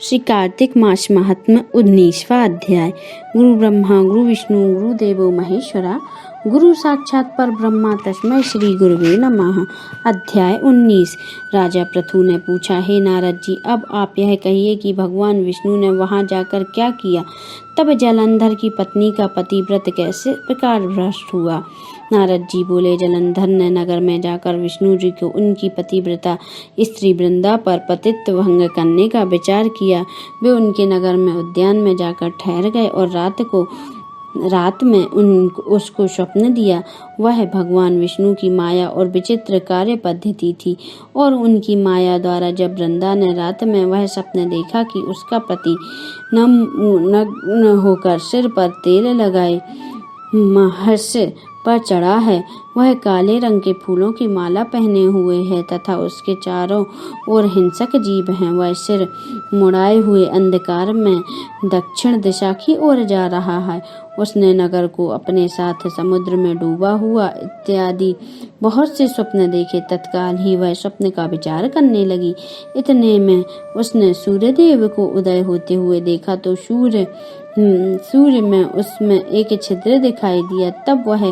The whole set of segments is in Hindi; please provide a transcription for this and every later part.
श्री कार्तिक मास महात्म्य 19वां अध्याय। गुरु ब्रह्मा गुरु विष्णु गुरु देवो महेश्वरा गुरु साक्षात पर ब्रह्मा तस्मै श्री गुरुवे नमः। अध्याय 19। राजा पृथु ने पूछा, हे नारद जी, अब आप यह कहिए कि भगवान विष्णु ने वहां जाकर क्या किया। तब जलंधर की पत्नी का पतिव्रत कैसे प्रकार भ्रष्ट हुआ। नारद जी बोले, जलंधर ने नगर में जाकर विष्णु जी को उनकी पतिव्रता स्त्री वृंदा पर पतित्व भंग करने का विचार किया। वे उनके नगर में उद्यान में जाकर ठहर गए और रात में उसको स्वप्न दिया। वह भगवान विष्णु की माया और विचित्र कार्य पद्धति थी और उनकी माया द्वारा जब वृंदा ने रात में वह स्वप्न देखा कि उसका पति नग्न होकर सिर पर तेल लगाए महर्षि पर चढ़ा है, वह काले रंग के फूलों की माला पहने हुए है तथा उसके चारों ओर हिंसक जीव हैं, वह सिर मुड़ाए हुए अंधकार में दक्षिण दिशा की ओर जा रहा है। उसने नगर को अपने साथ समुद्र में डूबा हुआ इत्यादि बहुत से स्वप्न देखे। तत्काल ही वह स्वप्न का विचार करने लगी। इतने में उसने सूर्यदेव को उदय होते हुए देखा तो सूर्य में उसमें एक छिद्र दिखाई दिया। तब वह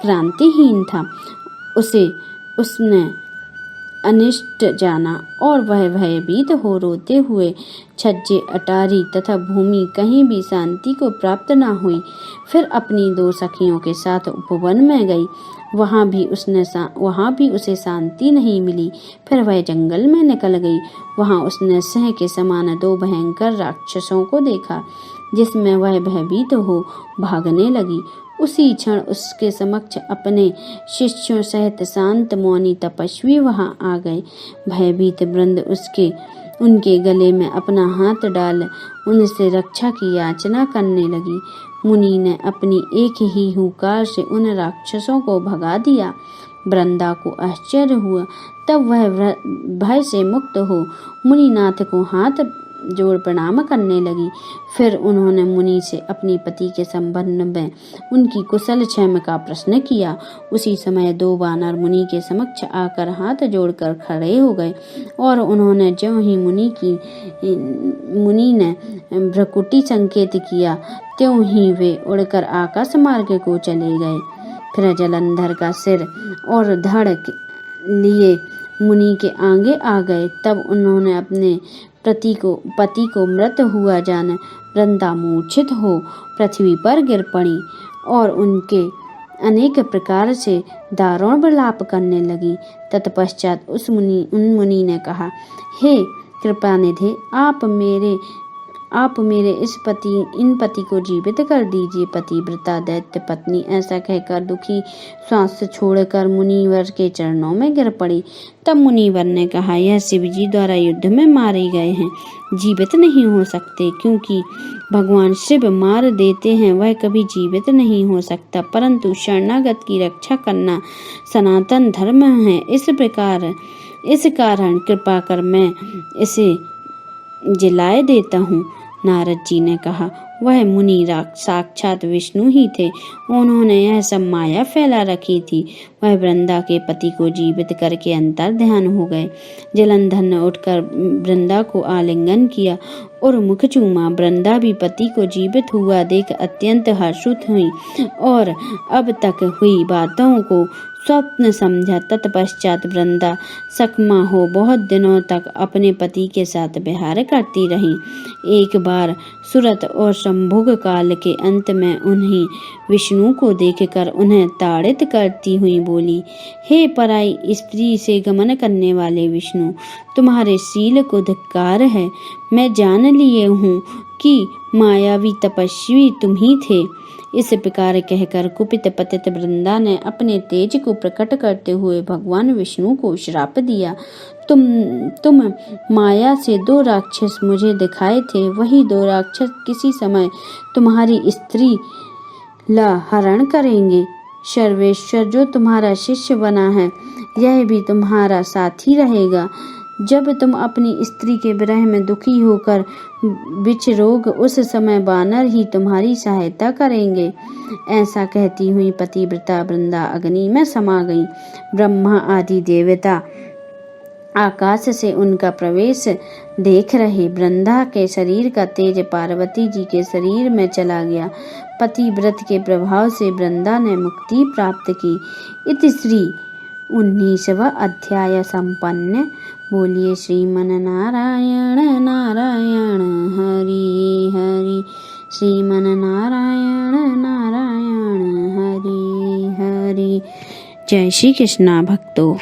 क्रांतिहीन था। उसने अनिष्ट जाना और वह भयभीत हो रोते हुए छज्जे अटारी तथा भूमि कहीं भी शांति को प्राप्त न हुई। फिर अपनी दो सखियों के साथ उपवन में गई। वहां भी उसे शांति नहीं मिली। फिर वह जंगल में निकल गई। वहां उसने सिंह के समान दो भयंकर राक्षसों को देखा, जिसमें वह भयभीत हो भागने लगी। उसी क्षण उसके समक्ष अपने शिष्यों सहित शांत मौनी तपस्वी वहां आ गए। भयभीत वृंद उनके गले में अपना हाथ डाल उनसे रक्षा की याचना करने लगी। मुनि ने अपनी एक ही हुंकार से उन राक्षसों को भगा दिया। वृंदा को आश्चर्य हुआ। तब वह भय से मुक्त हो मुनिनाथ को हाथ जोड़ प्रणाम करने लगी। फिर उन्होंने मुनि से अपनी पति के संबंध में उनकी कुशल क्षेम का प्रश्न किया। उसी समय दो वानर मुनि के समक्ष आकर हाथ जोड़कर खड़े हो गए और उन्होंने ज्यों ही मुनि ने भ्रुकुटी संकेत किया, त्यों ही वे उड़कर आकाश मार्ग को चले गए। फिर जलंधर का सिर और धड़ लिए मुनि के आगे आ गए। तब उन्होंने अपने पति को मृत हुआ जान वृंदा मूर्छित हो पृथ्वी पर गिर पड़ी और उनके अनेक प्रकार से दारुण विलाप करने लगी। तत्पश्चात उन मुनि ने कहा, हे कृपानिधि, आप मेरे इन पति को जीवित कर दीजिए। पतिव्रता दैत्य पत्नी ऐसा कहकर दुखी श्वास छोड़कर मुनिवर के चरणों में गिर पड़ी। तब मुनिवर ने कहा, यह शिवजी द्वारा युद्ध में मारे गए हैं, जीवित नहीं हो सकते, क्योंकि भगवान शिव मार देते हैं, वह कभी जीवित नहीं हो सकता। परंतु शरणागत की रक्षा करना सनातन धर्म है। इस कारण कृपा कर मैं इसे जिलाए देता हूँ। नारद जी ने कहा, वह मुनि साक्षात विष्णु ही थे। उन्होंने यह सब माया फैला रखी थी। वह वृंदा के पति को जीवित करके अंतर ध्यान हो गए। जलंधर ने उठकर वृंदा को आलिंगन किया और मुख चूमा। वृंदा भी पति को जीवित हुआ देख अत्यंत हर्षित हुई और अब तक हुई बातों को स्वप्न समझा। तत्पश्चात वृंदा सकमा हो बहुत दिनों तक अपने पति के साथ विहार करती रही। एक बार सुरत और संभोग काल के अंत में उन्हें विष्णु को देखकर उन्हें ताड़ित करती हुई बोली, हे पराई स्त्री से गमन करने वाले विष्णु, तुम्हारे शील को धिक्कार है। मैं जान लिए हूँ कि मायावी तपस्वी तुम ही थे। इस प्रकार कहकर कुपित पतित वृंदा ने अपने तेज को प्रकट करते हुए भगवान विष्णु को श्राप दिया। तुम माया से दो राक्षस मुझे दिखाए थे, वही दो राक्षस किसी समय तुम्हारी स्त्री ला हरण करेंगे। सर्वेश्वर जो तुम्हारा शिष्य बना है, यह भी तुम्हारा साथी रहेगा। जब तुम अपनी स्त्री के विरह में दुखी होकर विचरोग, उस समय वानर ही तुम्हारी सहायता करेंगे। ऐसा कहती हुई पतिव्रता वृंदा अग्नि में समा गई। ब्रह्मा आदि देवता आकाश से उनका प्रवेश देख रहे वृंदा के शरीर का तेज पार्वती जी के शरीर में चला गया। पतिव्रत के प्रभाव से वृंदा ने मुक्ति प्राप्त की। इति श्री 19वां अध्याय संपन्न। बोलिए श्रीमन नारायण नारायण हरि हरि। श्रीमन नारायण नारायण हरि हरि। जय श्री कृष्णा भक्तों।